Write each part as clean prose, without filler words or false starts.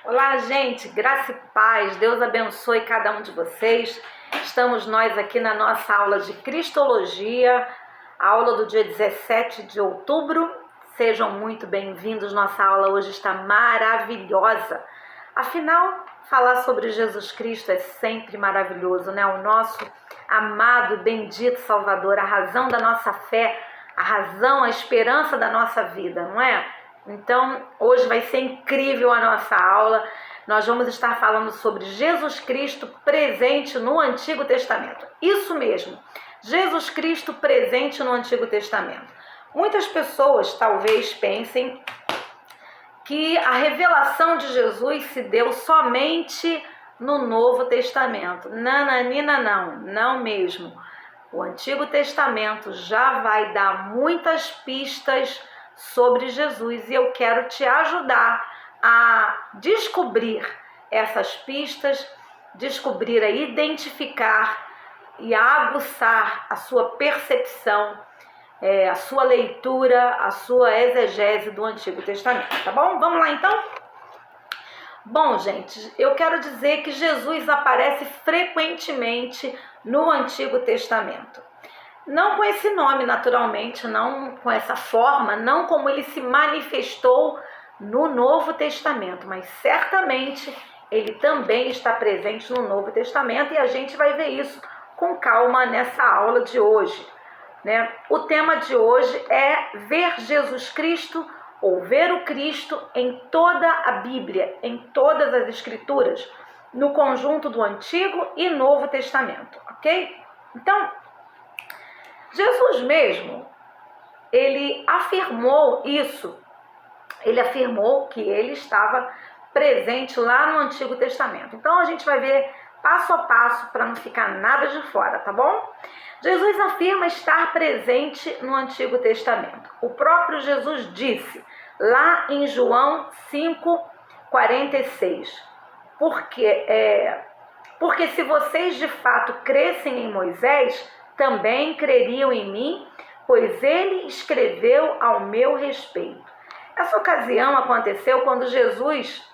Olá, gente, graça e paz, Deus abençoe cada um de vocês. Estamos nós aqui na nossa aula de Cristologia, a aula do dia 17 de outubro. Sejam muito bem-vindos, nossa aula hoje está maravilhosa. Afinal, falar sobre Jesus Cristo é sempre maravilhoso, né? O nosso amado, bendito Salvador, a razão da nossa fé, a razão, a esperança da nossa vida, não é? Então, hoje vai ser incrível a nossa aula. Nós vamos estar falando sobre Jesus Cristo presente no Antigo Testamento. Isso mesmo, Jesus Cristo presente no Antigo Testamento. Muitas pessoas talvez pensem que a revelação de Jesus se deu somente no Novo Testamento. Nananina, não mesmo. O Antigo Testamento já vai dar muitas pistas sobre Jesus e eu quero te ajudar a descobrir essas pistas, descobrir, a identificar e a aguçar a sua percepção, a sua leitura, a sua exegese do Antigo Testamento, tá bom? Vamos lá então? Bom, gente, eu quero dizer que Jesus aparece frequentemente no Antigo Testamento. Não com esse nome, naturalmente, não com essa forma, não como ele se manifestou no Novo Testamento, mas certamente ele também está presente no Novo Testamento e a gente vai ver isso com calma nessa aula de hoje, né? O tema de hoje é ver Jesus Cristo ou ver o Cristo em toda a Bíblia, em todas as Escrituras, no conjunto do Antigo e Novo Testamento, ok? Então, Jesus mesmo, ele afirmou isso, ele afirmou que ele estava presente lá no Antigo Testamento. Então a gente vai ver passo a passo para não ficar nada de fora, tá bom? Jesus afirma estar presente no Antigo Testamento. O próprio Jesus disse lá em João 5,46, porque se vocês de fato crescem em Moisés, também creriam em mim, pois ele escreveu ao meu respeito. Essa ocasião aconteceu quando Jesus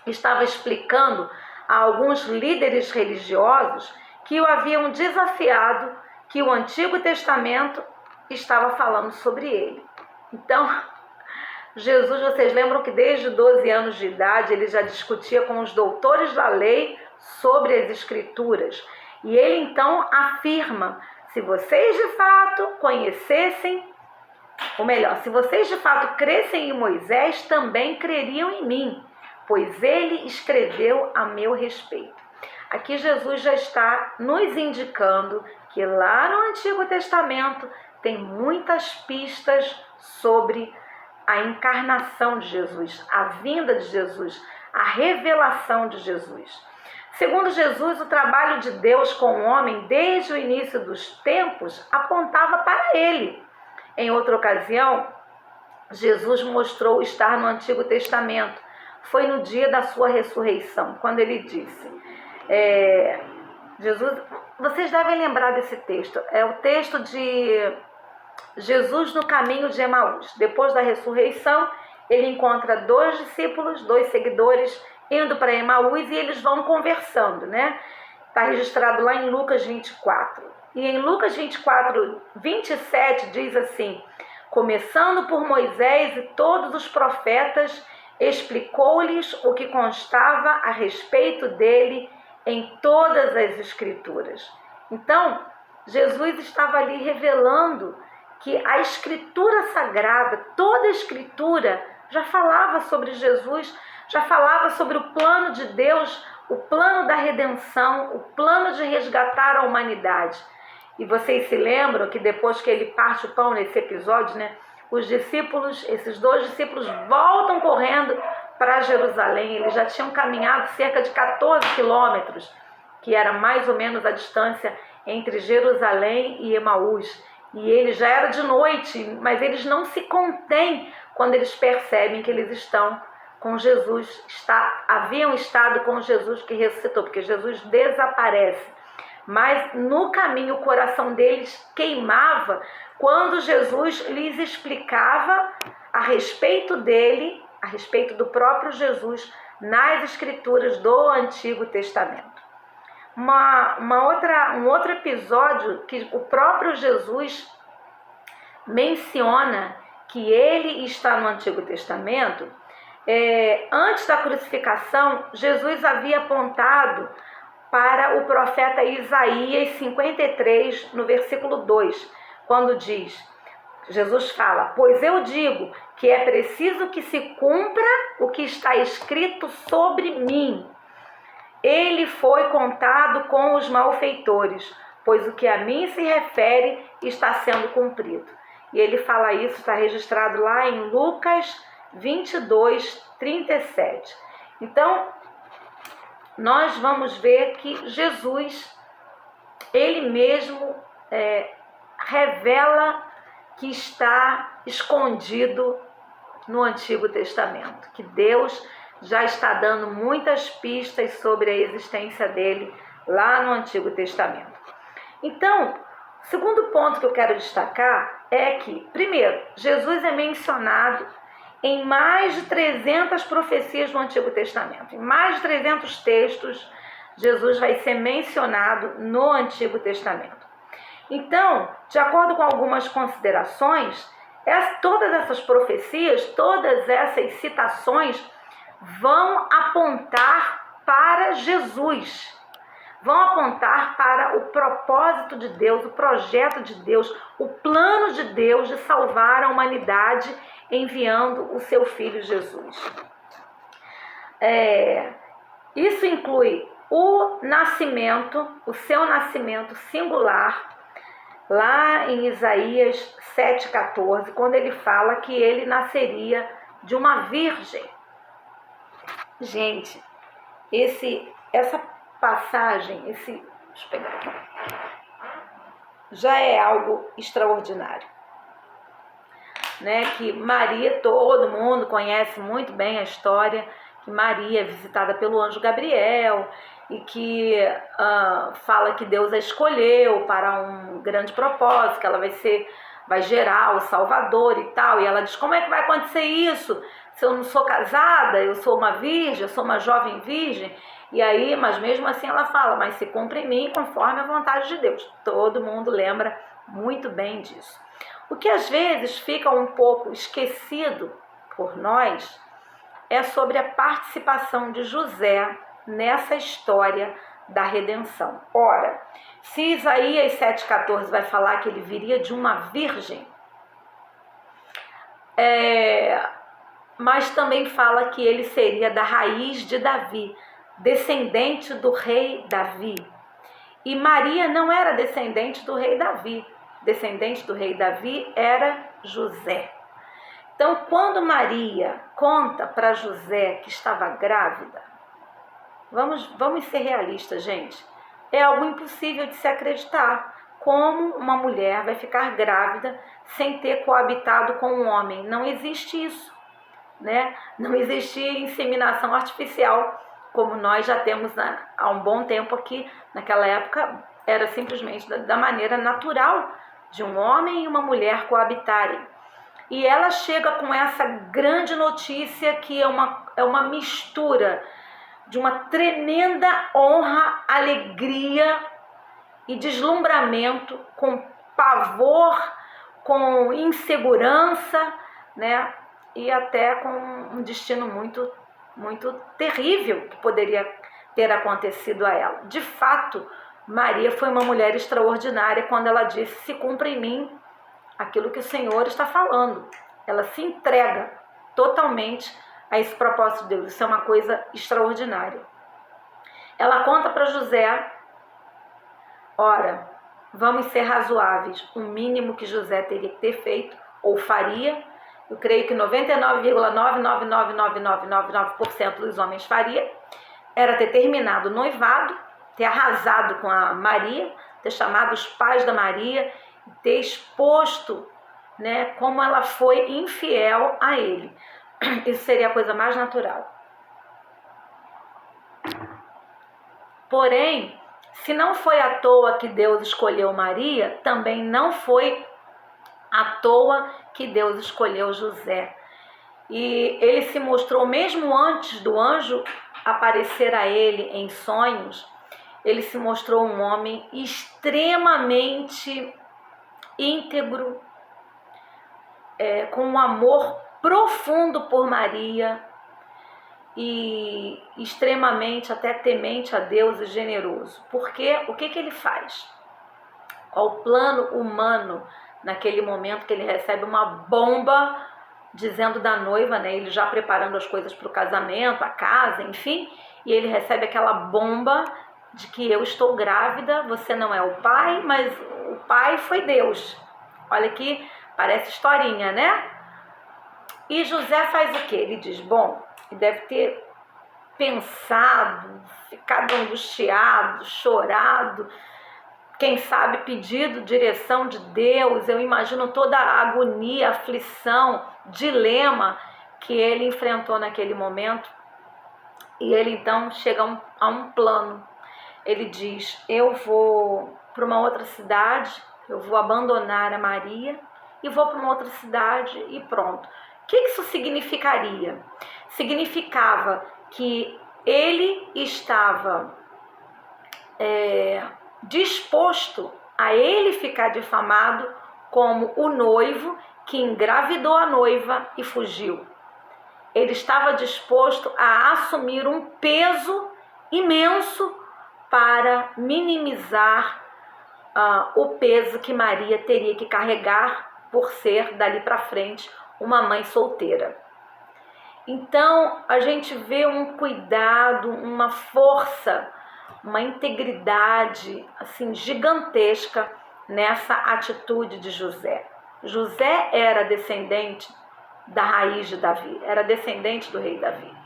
estava explicando a alguns líderes religiosos que o haviam desafiado que o Antigo Testamento estava falando sobre ele. Então, Jesus, vocês lembram que desde 12 anos de idade ele já discutia com os doutores da lei sobre as Escrituras. E ele então afirma, se vocês de fato conhecessem, ou melhor, se vocês de fato crescem em Moisés, também creriam em mim, pois ele escreveu a meu respeito. Aqui Jesus já está nos indicando que lá no Antigo Testamento tem muitas pistas sobre a encarnação de Jesus, a vinda de Jesus, a revelação de Jesus. Segundo Jesus, o trabalho de Deus com o homem desde o início dos tempos apontava para ele. Em outra ocasião, Jesus mostrou estar no Antigo Testamento. Foi no dia da sua ressurreição, quando ele disse, Jesus, vocês devem lembrar desse texto, é o texto de Jesus no caminho de Emaús. Depois da ressurreição, ele encontra 2 discípulos, 2 seguidores, indo para Emaús e eles vão conversando, né? Está registrado lá em Lucas 24. E em Lucas 24, 27 diz assim, começando por Moisés e todos os profetas, explicou-lhes o que constava a respeito dele em todas as Escrituras. Então, Jesus estava ali revelando que a Escritura Sagrada, toda a Escritura, já falava sobre Jesus, já falava sobre o plano de Deus, o plano da redenção, o plano de resgatar a humanidade. E vocês se lembram que depois que ele parte o pão nesse episódio, né, os discípulos, esses 2 discípulos voltam correndo para Jerusalém. Eles já tinham caminhado cerca de 14 quilômetros, que era mais ou menos a distância entre Jerusalém e Emaús. E ele já era de noite, mas eles não se contêm quando eles percebem que eles estão com Jesus, haviam estado com Jesus que ressuscitou, porque Jesus desaparece. Mas no caminho o coração deles queimava quando Jesus lhes explicava a respeito dele, a respeito do próprio Jesus, nas escrituras do Antigo Testamento. Um outro episódio que o próprio Jesus menciona que ele está no Antigo Testamento, antes da crucificação, Jesus havia apontado para o profeta Isaías 53, no versículo 2, quando diz, Jesus fala, pois eu digo que é preciso que se cumpra o que está escrito sobre mim. Ele foi contado com os malfeitores, pois o que a mim se refere está sendo cumprido. E ele fala isso, está registrado lá em Lucas 22, 37. Então, nós vamos ver que Jesus, ele mesmo revela que está escondido no Antigo Testamento, que Deus já está dando muitas pistas sobre a existência dele lá no Antigo Testamento. Então, o segundo ponto que eu quero destacar é que, primeiro, Jesus é mencionado em mais de 300 profecias do Antigo Testamento. Em mais de 300 textos, Jesus vai ser mencionado no Antigo Testamento. Então, de acordo com algumas considerações, todas essas profecias, todas essas citações vão apontar para Jesus, vão apontar para o propósito de Deus, o projeto de Deus, o plano de Deus de salvar a humanidade enviando o seu Filho Jesus. Isso inclui o seu nascimento singular, lá em Isaías 7,14, quando ele fala que ele nasceria de uma virgem. Gente, essa passagem, deixa eu pegar aqui, já é algo extraordinário, né? Que Maria, todo mundo conhece muito bem a história, que Maria é visitada pelo anjo Gabriel e que fala que Deus a escolheu para um grande propósito, que ela vai gerar o Salvador e tal, e ela diz, como é que vai acontecer isso? Se eu não sou casada, eu sou uma virgem, eu sou uma jovem virgem, e aí, mas mesmo assim ela fala, mas se cumpre em mim conforme a vontade de Deus. Todo mundo lembra muito bem disso. O que às vezes fica um pouco esquecido por nós é sobre a participação de José nessa história da redenção. Ora, se Isaías 7,14 vai falar que ele viria de uma virgem, mas também fala que ele seria da raiz de Davi, descendente do rei Davi. E Maria não era descendente do rei Davi. Descendente do rei Davi era José. Então, quando Maria conta para José que estava grávida, vamos ser realistas, gente. É algo impossível de se acreditar. Como uma mulher vai ficar grávida sem ter coabitado com um homem? Não existe isso, né? Não existia inseminação artificial, como nós já temos há um bom tempo aqui. Naquela época, era simplesmente da maneira natural de um homem e uma mulher coabitarem. E ela chega com essa grande notícia que é uma mistura de uma tremenda honra, alegria e deslumbramento, com pavor, com insegurança, né? E até com um destino muito, muito terrível que poderia ter acontecido a ela. De fato, Maria foi uma mulher extraordinária quando ela disse, se cumpre em mim aquilo que o Senhor está falando. Ela se entrega totalmente a esse propósito de Deus. Isso é uma coisa extraordinária. Ela conta para José, ora, vamos ser razoáveis, o mínimo que José teria que ter feito, ou faria, eu creio que 99,999999% dos homens faria, era ter terminado o noivado, ter arrasado com a Maria, ter chamado os pais da Maria, ter exposto, né, como ela foi infiel a ele. Isso seria a coisa mais natural. Porém, se não foi à toa que Deus escolheu Maria, também não foi à toa que Deus escolheu José. E ele se mostrou, mesmo antes do anjo aparecer a ele em sonhos, ele se mostrou um homem extremamente íntegro, com um amor profundo por Maria e extremamente até temente a Deus e generoso. Porque o que ele faz? Qual o plano humano naquele momento que ele recebe uma bomba dizendo da noiva, né? Ele já preparando as coisas para o casamento, a casa, enfim, e ele recebe aquela bomba de que eu estou grávida, você não é o pai, mas o pai foi Deus. Olha que parece historinha, né? E José faz o quê? Ele diz, bom, deve ter pensado, ficado angustiado, chorado, quem sabe pedido direção de Deus. Eu imagino toda a agonia, aflição, dilema que ele enfrentou naquele momento. E ele então chega a um plano. Ele diz, eu vou para uma outra cidade, eu vou abandonar a Maria e vou para uma outra cidade e pronto. O que isso significaria? Significava que ele estava disposto a ele ficar difamado como o noivo que engravidou a noiva e fugiu. Ele estava disposto a assumir um peso imenso para minimizar o peso que Maria teria que carregar por ser, dali para frente, uma mãe solteira. Então, a gente vê um cuidado, uma força, uma integridade assim gigantesca nessa atitude de José. José era descendente da raiz de Davi, era descendente do rei Davi.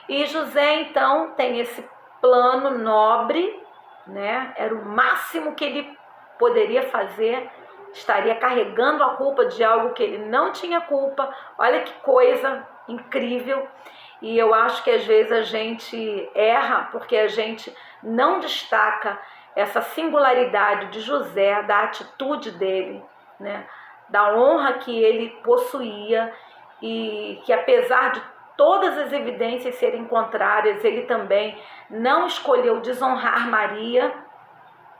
E José, então, tem esse plano nobre, né? Era o máximo que ele poderia fazer, estaria carregando a culpa de algo que ele não tinha culpa. Olha que coisa incrível. E eu acho que às vezes a gente erra porque a gente não destaca essa singularidade de José, da atitude dele, né? Da honra que ele possuía e que, apesar de todas as evidências serem contrárias, ele também não escolheu desonrar Maria,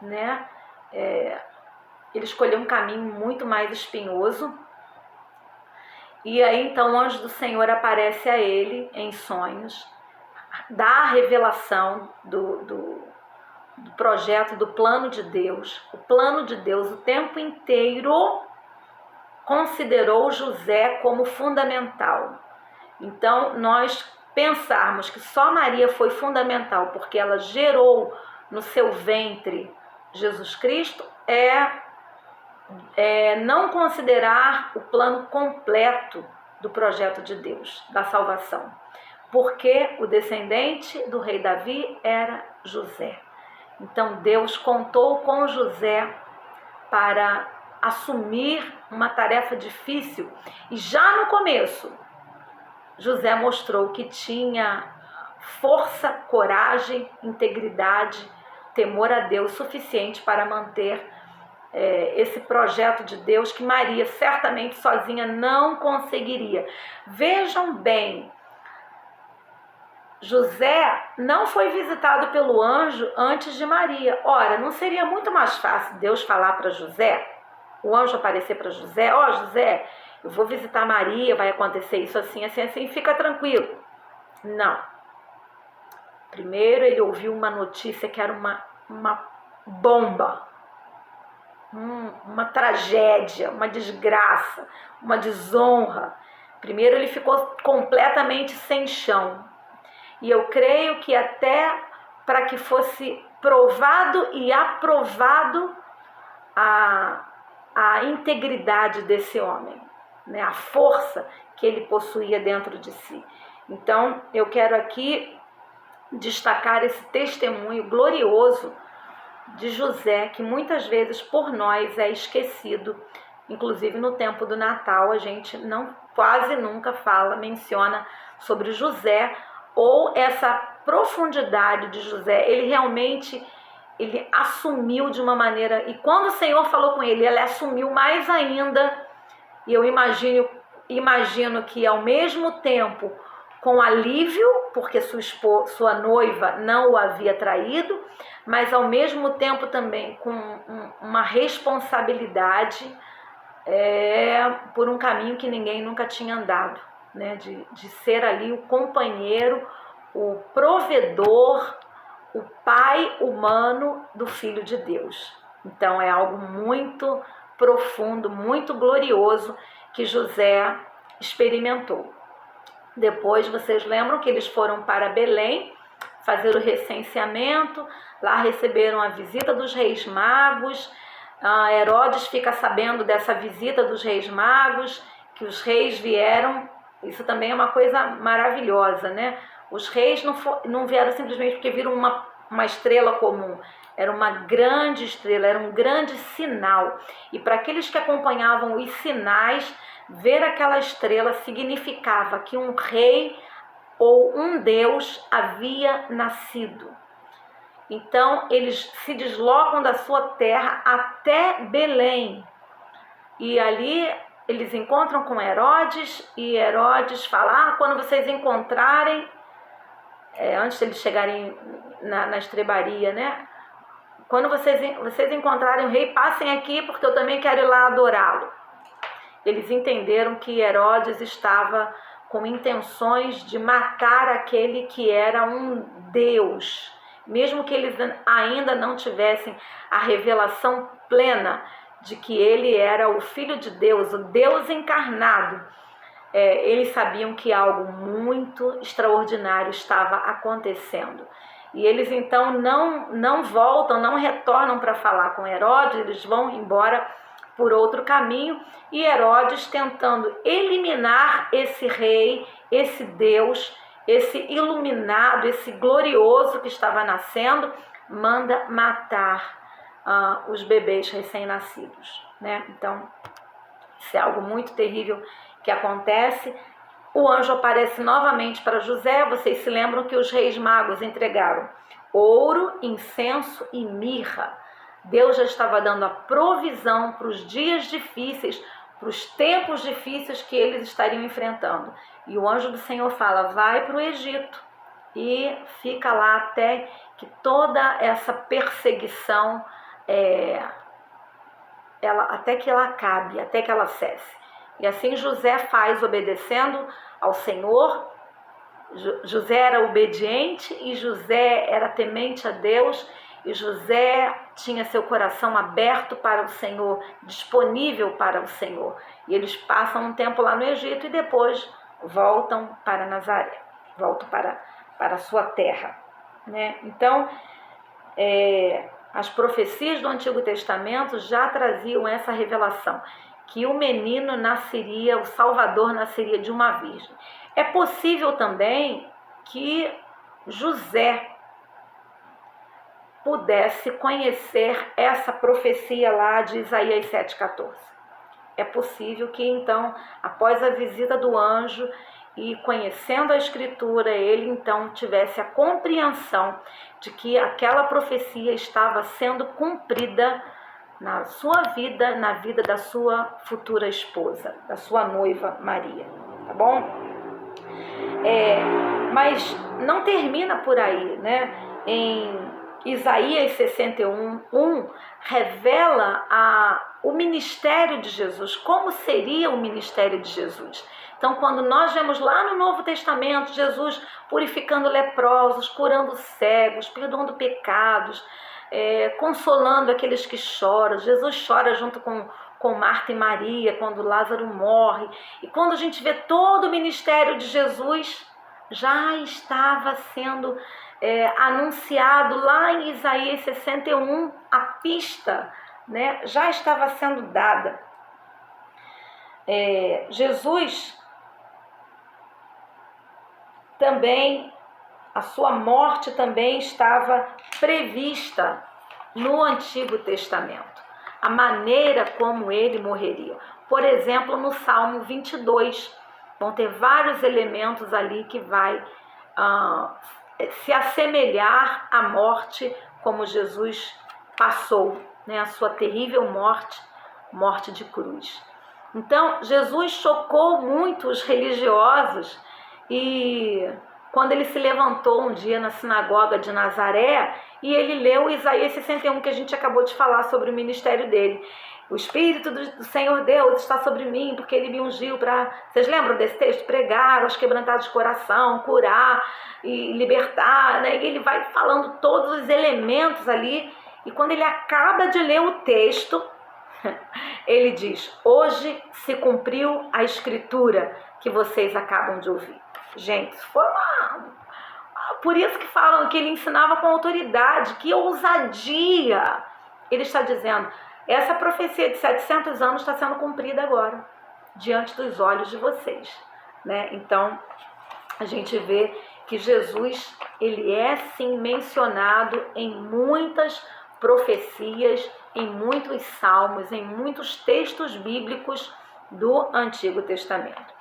né? Ele escolheu um caminho muito mais espinhoso. E aí então o anjo do Senhor aparece a ele em sonhos, dá a revelação do projeto, do plano de Deus. O plano de Deus o tempo inteiro considerou José como fundamental. Então, nós pensarmos que só Maria foi fundamental porque ela gerou no seu ventre Jesus Cristo não considerar o plano completo do projeto de Deus, da salvação. Porque o descendente do rei Davi era José. Então, Deus contou com José para assumir uma tarefa difícil. E já no começo, José mostrou que tinha força, coragem, integridade, temor a Deus suficiente para manter esse projeto de Deus que Maria certamente sozinha não conseguiria. Vejam bem, José não foi visitado pelo anjo antes de Maria. Ora, não seria muito mais fácil Deus falar para José, o anjo aparecer para José, José, eu vou visitar Maria, vai acontecer isso assim, assim, assim, fica tranquilo. Não. Primeiro ele ouviu uma notícia que era uma bomba, uma tragédia, uma desgraça, uma desonra. Primeiro ele ficou completamente sem chão. E eu creio que até para que fosse provado e aprovado a integridade desse homem, né? A força que ele possuía dentro de si. Então, eu quero aqui destacar esse testemunho glorioso de José, que muitas vezes por nós é esquecido. Inclusive no tempo do Natal a gente quase nunca menciona sobre José, ou essa profundidade de José. Ele realmente assumiu de uma maneira, e quando o Senhor falou com ele assumiu mais ainda. E eu imagino imagino que ao mesmo tempo com alívio, porque sua noiva não o havia traído, mas ao mesmo tempo também com uma responsabilidade por um caminho que ninguém nunca tinha andado, né? De ser ali o companheiro, o provedor, o pai humano do Filho de Deus. Então é algo muito profundo, muito glorioso que José experimentou. Depois vocês lembram que eles foram para Belém fazer o recenseamento, lá receberam a visita dos reis magos. Herodes fica sabendo dessa visita dos reis magos, que os reis vieram. Isso também é uma coisa maravilhosa, né? Os reis não vieram simplesmente porque viram uma estrela comum. Era uma grande estrela, era um grande sinal. E para aqueles que acompanhavam os sinais, ver aquela estrela significava que um rei ou um Deus havia nascido. Então, eles se deslocam da sua terra até Belém. E ali eles encontram com Herodes, e Herodes fala, quando vocês encontrarem, antes de eles chegarem na estrebaria, né? Quando vocês encontrarem o rei, passem aqui, porque eu também quero ir lá adorá-lo. Eles entenderam que Herodes estava com intenções de matar aquele que era um Deus, mesmo que eles ainda não tivessem a revelação plena de que ele era o Filho de Deus, o Deus encarnado. Eles sabiam que algo muito extraordinário estava acontecendo. E eles então não voltam, não retornam para falar com Herodes, eles vão embora por outro caminho, e Herodes, tentando eliminar esse rei, esse Deus, esse iluminado, esse glorioso que estava nascendo, manda matar os bebês recém-nascidos, né? Então, isso é algo muito terrível que acontece. O anjo aparece novamente para José. Vocês se lembram que os reis magos entregaram ouro, incenso e mirra. Deus já estava dando a provisão para os dias difíceis, para os tempos difíceis que eles estariam enfrentando. E o anjo do Senhor fala, vai para o Egito e fica lá até que toda essa perseguição, até que ela acabe, até que ela cesse. E assim José faz, obedecendo ao Senhor. José era obediente e José era temente a Deus, e José tinha seu coração aberto para o Senhor, disponível para o Senhor. E eles passam um tempo lá no Egito e depois voltam para Nazaré, voltam para a sua terra, né? Então, as profecias do Antigo Testamento já traziam essa revelação, que o menino nasceria, o Salvador nasceria de uma virgem. É possível também que José pudesse conhecer essa profecia lá de Isaías 7,14. É possível que então, após a visita do anjo e conhecendo a Escritura, ele então tivesse a compreensão de que aquela profecia estava sendo cumprida na sua vida, na vida da sua futura esposa, da sua noiva Maria, tá bom? Mas não termina por aí, né? Em Isaías 61:1 revela o ministério de Jesus, como seria o ministério de Jesus. Então, quando nós vemos lá no Novo Testamento, Jesus purificando leprosos, curando cegos, perdoando pecados, consolando aqueles que choram. Jesus chora junto com Marta e Maria quando Lázaro morre. E quando a gente vê todo o ministério de Jesus, já estava sendo anunciado lá em Isaías 61, a pista, né, já estava sendo dada. Jesus também, a sua morte também estava prevista no Antigo Testamento, a maneira como ele morreria. Por exemplo, no Salmo 22, vão ter vários elementos ali que vai se assemelhar à morte como Jesus passou, né, a sua terrível morte de cruz. Então, Jesus chocou muito os religiosos e quando ele se levantou um dia na sinagoga de Nazaré e ele leu Isaías 61, que a gente acabou de falar sobre o ministério dele. O Espírito do Senhor Deus está sobre mim, porque Ele me ungiu para... Vocês lembram desse texto? Pregar aos quebrantados de coração, curar e libertar, né? E ele vai falando todos os elementos ali. E quando ele acaba de ler o texto, ele diz: hoje se cumpriu a escritura que vocês acabam de ouvir. Gente, foi por isso que falam que ele ensinava com autoridade, que ousadia. Ele está dizendo... Essa profecia de 700 anos está sendo cumprida agora, diante dos olhos de vocês, né? Então, a gente vê que Jesus, ele é sim mencionado em muitas profecias, em muitos salmos, em muitos textos bíblicos do Antigo Testamento.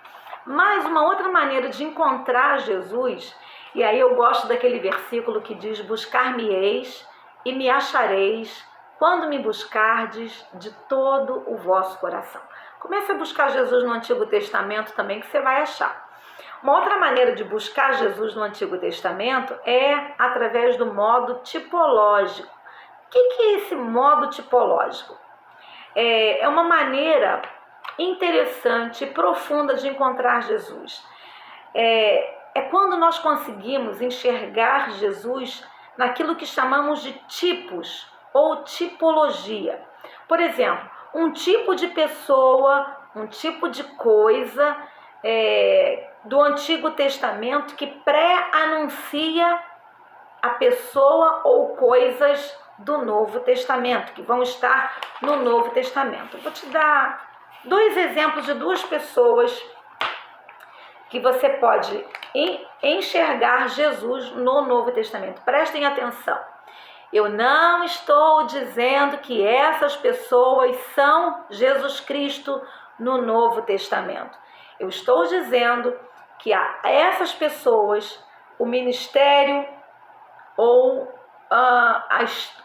Mas uma outra maneira de encontrar Jesus, e aí eu gosto daquele versículo que diz: buscar-me-eis e me achareis, quando me buscardes de todo o vosso coração. Comece a buscar Jesus no Antigo Testamento também, que você vai achar. Uma outra maneira de buscar Jesus no Antigo Testamento é através do modo tipológico. O que é esse modo tipológico? É uma maneira interessante e profunda de encontrar Jesus. É quando nós conseguimos enxergar Jesus naquilo que chamamos de tipos ou tipologia. Por exemplo, um tipo de pessoa, um tipo de coisa do Antigo Testamento que pré-anuncia a pessoa ou coisas do Novo Testamento, que vão estar no Novo Testamento. Eu vou te dar 2 exemplos de 2 pessoas que você pode enxergar Jesus no Novo Testamento. Prestem atenção. Eu não estou dizendo que essas pessoas são Jesus Cristo no Novo Testamento. Eu estou dizendo que a essas pessoas, o ministério ou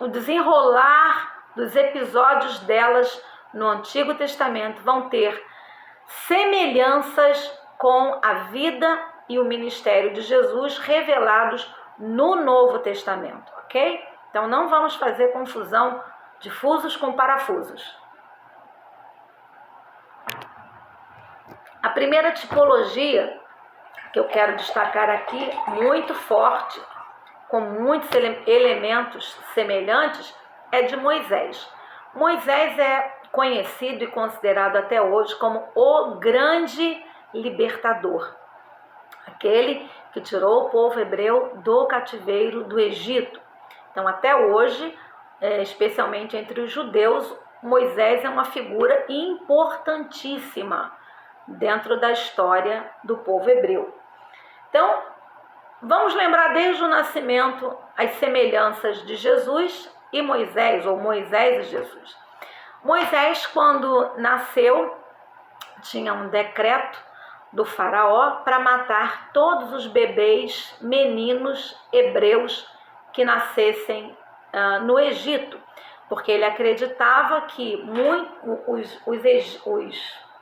o desenrolar dos episódios delas no Antigo Testamento vão ter semelhanças com a vida e o ministério de Jesus revelados no Novo Testamento, ok? Então, não vamos fazer confusão de fusos com parafusos. A primeira tipologia que eu quero destacar aqui, muito forte, com muitos elementos semelhantes, é de Moisés. Moisés é conhecido e considerado até hoje como o grande libertador. Aquele que tirou o povo hebreu do cativeiro do Egito. Então, até hoje, especialmente entre os judeus, Moisés é uma figura importantíssima dentro da história do povo hebreu. Então, vamos lembrar desde o nascimento as semelhanças de Jesus e Moisés, ou Moisés e Jesus. Moisés, quando nasceu, tinha um decreto do faraó para matar todos os bebês meninos hebreus que nascessem no Egito, porque ele acreditava que os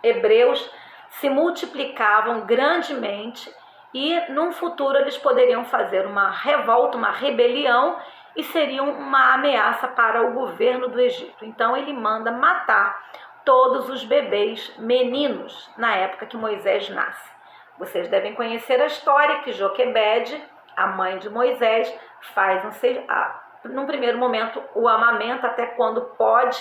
hebreus se multiplicavam grandemente e num futuro eles poderiam fazer uma revolta, uma rebelião e seriam uma ameaça para o governo do Egito. Então ele manda matar todos os bebês meninos na época que Moisés nasce. Vocês devem conhecer a história que Joquebede, a mãe de Moisés, faz num primeiro momento o amamento até quando pode,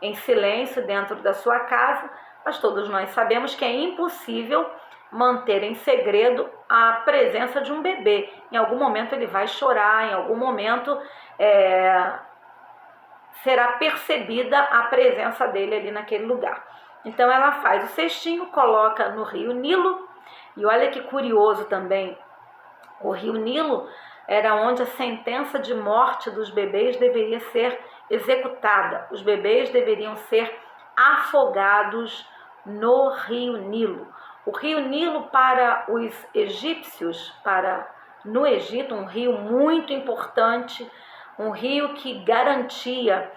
em silêncio dentro da sua casa, mas todos nós sabemos que é impossível manter em segredo a presença de um bebê. Em algum momento ele vai chorar, em algum momento será percebida a presença dele ali naquele lugar. Então ela faz o cestinho, coloca no rio Nilo, e olha que curioso também, o rio Nilo era onde a sentença de morte dos bebês deveria ser executada. Os bebês deveriam ser afogados no rio Nilo. O rio Nilo para os egípcios, no Egito, um rio muito importante, um rio que garantia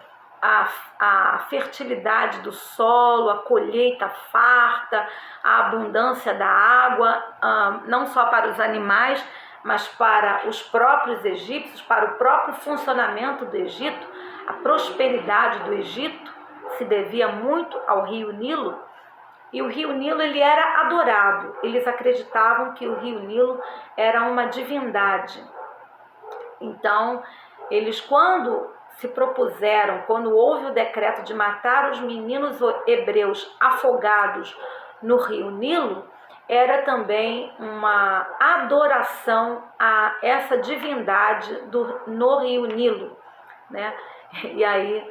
a fertilidade do solo, a colheita farta, a abundância da água, não só para os animais, mas para os próprios egípcios, para o próprio funcionamento do Egito. A prosperidade do Egito se devia muito ao rio Nilo, e o rio Nilo ele era adorado. Eles acreditavam que o rio Nilo era uma divindade. Então, eles quando houve o decreto de matar os meninos hebreus afogados no rio Nilo, era também uma adoração a essa divindade no rio Nilo, né? E aí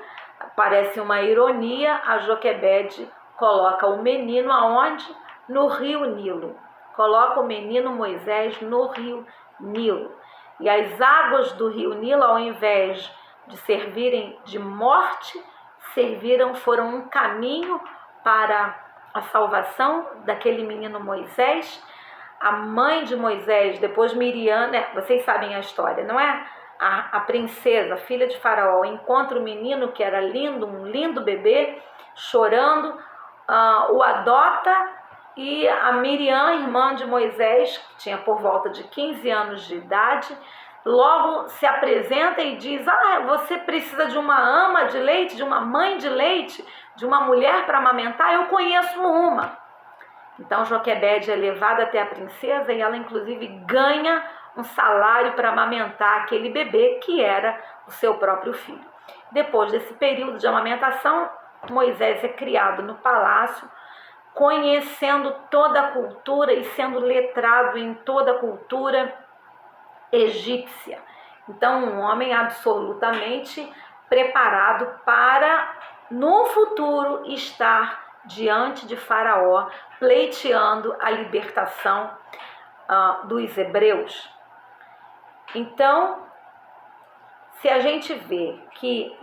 parece uma ironia, a Joquebede coloca o menino aonde? No rio Nilo. Coloca o menino Moisés no rio Nilo. E as águas do rio Nilo, ao invés de servirem de morte, foram um caminho para a salvação daquele menino Moisés. A mãe de Moisés, depois Miriam, né? Vocês sabem a história, não é? A princesa, filha de Faraó, encontra o menino que era lindo, um lindo bebê, chorando, o adota, e a Miriam, irmã de Moisés, que tinha por volta de 15 anos de idade, logo se apresenta e diz: você precisa de uma ama de leite, de uma mãe de leite, de uma mulher para amamentar? Eu conheço uma. Então Joquebede é levada até a princesa e ela inclusive ganha um salário para amamentar aquele bebê que era o seu próprio filho. Depois desse período de amamentação, Moisés é criado no palácio, conhecendo toda a cultura e sendo letrado em toda a cultura egípcia. Então, um homem absolutamente preparado para, no futuro, estar diante de Faraó, pleiteando a libertação dos hebreus. Então, se a gente vê que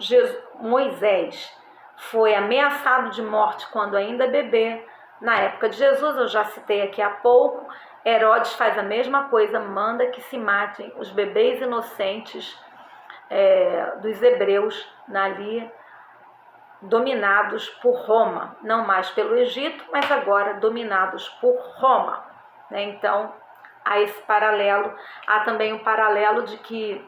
Moisés foi ameaçado de morte quando ainda bebê, na época de Jesus, eu já citei aqui há pouco, Herodes faz a mesma coisa, manda que se matem os bebês inocentes dos hebreus ali, dominados por Roma, não mais pelo Egito, mas agora dominados por Roma, né? Então, há esse paralelo. Há também um paralelo de que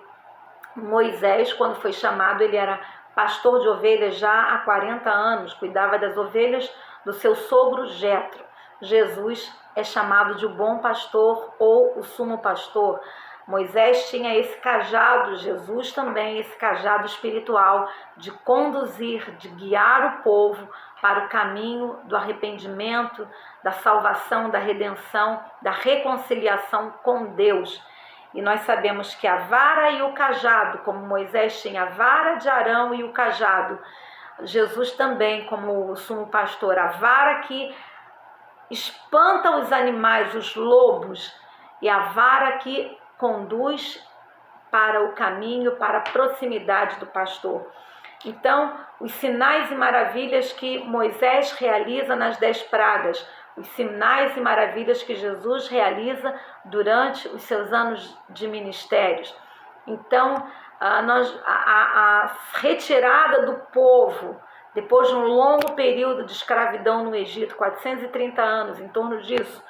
Moisés, quando foi chamado, ele era pastor de ovelhas já há 40 anos, cuidava das ovelhas do seu sogro Jetro. Jesus é chamado de o bom pastor ou o sumo pastor. Moisés tinha esse cajado, Jesus também esse cajado espiritual de conduzir, de guiar o povo para o caminho do arrependimento, da salvação, da redenção, da reconciliação com Deus. E nós sabemos que a vara e o cajado, como Moisés tinha a vara de Arão e o cajado, Jesus também, como o sumo pastor, a vara que espanta os animais, os lobos, e a vara que conduz para o caminho, para a proximidade do pastor. Então, os sinais e maravilhas que Moisés realiza nas 10 pragas, os sinais e maravilhas que Jesus realiza durante os seus anos de ministérios. Então, a retirada do povo, depois de um longo período de escravidão no Egito, 430 anos, em torno disso,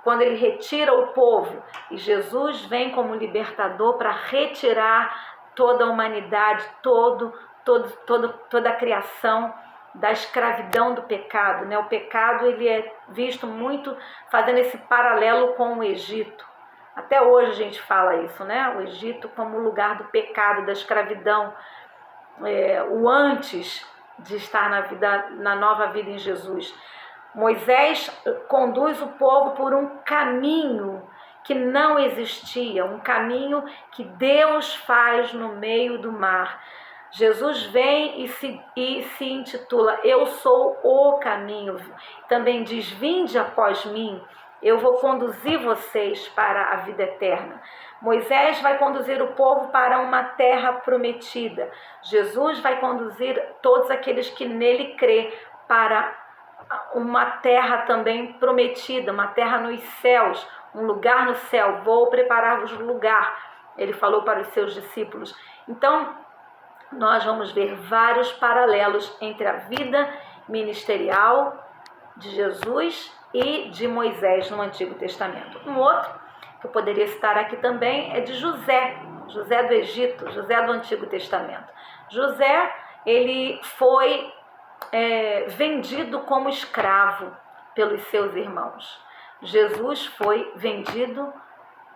quando ele retira o povo, e Jesus vem como libertador para retirar toda a humanidade, toda a criação da escravidão do pecado, né? O pecado ele é visto muito fazendo esse paralelo com o Egito. Até hoje a gente fala isso, né? O Egito como lugar do pecado, da escravidão, o antes de estar na nova vida em Jesus. Moisés conduz o povo por um caminho que não existia, um caminho que Deus faz no meio do mar. Jesus vem e se intitula Eu sou o caminho. Também diz, vinde após mim, eu vou conduzir vocês para a vida eterna. Moisés vai conduzir o povo para uma terra prometida. Jesus vai conduzir todos aqueles que nele crê para uma terra também prometida, uma terra nos céus, um lugar no céu. Vou preparar-vos um lugar, ele falou para os seus discípulos. Então, nós vamos ver vários paralelos entre a vida ministerial de Jesus e de Moisés no Antigo Testamento. Um outro que eu poderia citar aqui também é de José do Egito, José do Antigo Testamento. José, ele foi vendido como escravo pelos seus irmãos. Jesus foi vendido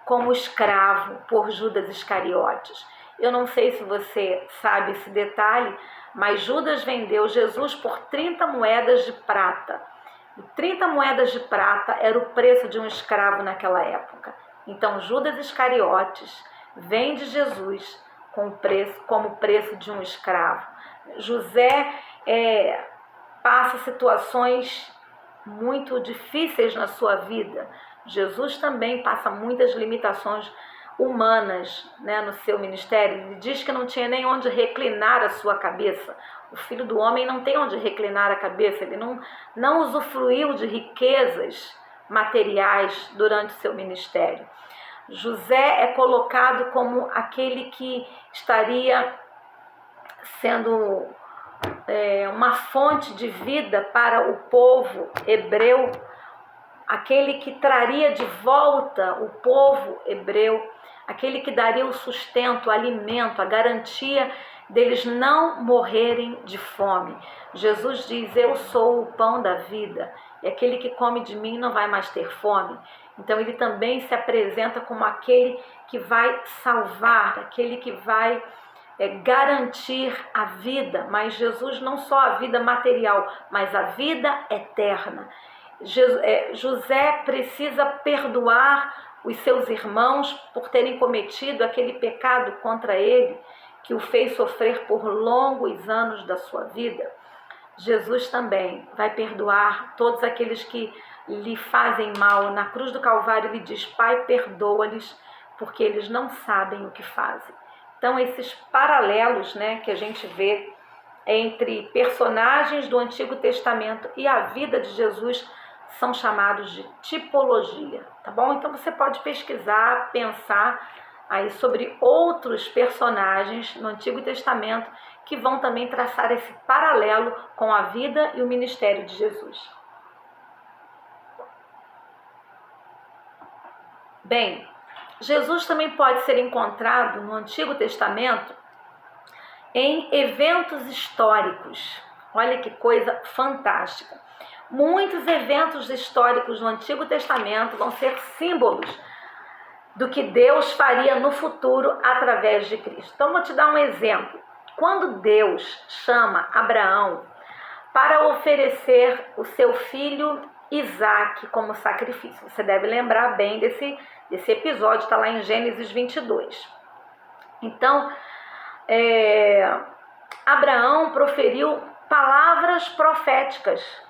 como escravo por Judas Iscariotes. Eu não sei se você sabe esse detalhe, mas Judas vendeu Jesus por 30 moedas de prata. E 30 moedas de prata era o preço de um escravo naquela época. Então Judas Iscariotes vende Jesus como preço de um escravo. José passa situações muito difíceis na sua vida. Jesus também passa muitas limitações humanas, no seu ministério. Ele diz que não tinha nem onde reclinar a sua cabeça. O Filho do Homem não tem onde reclinar a cabeça. Ele não usufruiu de riquezas materiais durante o seu ministério. José é colocado como aquele que estaria sendo uma fonte de vida para o povo hebreu, aquele que traria de volta o povo hebreu, aquele que daria o sustento, o alimento, a garantia deles não morrerem de fome. Jesus diz: eu sou o pão da vida, e aquele que come de mim não vai mais ter fome. Então ele também se apresenta como aquele que vai salvar, aquele que vai garantir a vida, mas Jesus não só a vida material, mas a vida eterna. José precisa perdoar os seus irmãos por terem cometido aquele pecado contra ele, que o fez sofrer por longos anos da sua vida. Jesus também vai perdoar todos aqueles que lhe fazem mal. Na cruz do Calvário ele diz: Pai, perdoa-lhes, porque eles não sabem o que fazem. Então esses paralelos, que a gente vê entre personagens do Antigo Testamento e a vida de Jesus são chamados de tipologia, tá bom? Então você pode pesquisar, pensar aí sobre outros personagens no Antigo Testamento que vão também traçar esse paralelo com a vida e o ministério de Jesus. Bem, Jesus também pode ser encontrado no Antigo Testamento em eventos históricos. Olha que coisa fantástica. Muitos eventos históricos no Antigo Testamento vão ser símbolos do que Deus faria no futuro através de Cristo. Então, vou te dar um exemplo. Quando Deus chama Abraão para oferecer o seu filho Isaque como sacrifício, você deve lembrar bem desse episódio, está lá em Gênesis 22. Então, Abraão proferiu palavras proféticas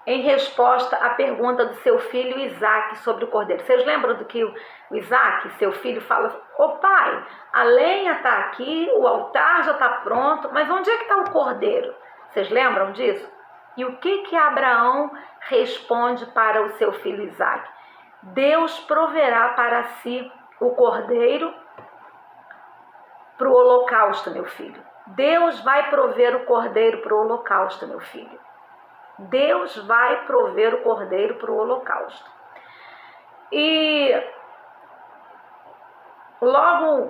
em resposta à pergunta do seu filho Isaque sobre o cordeiro. Vocês lembram do que o Isaque, seu filho, fala? Ô pai, a lenha está aqui, o altar já está pronto, mas onde é que está o cordeiro? Vocês lembram disso? E o que Abraão responde para o seu filho Isaque? Deus proverá para si o cordeiro para o holocausto, meu filho. Deus vai prover o cordeiro para o holocausto, meu filho. Deus vai prover o cordeiro para o holocausto. E logo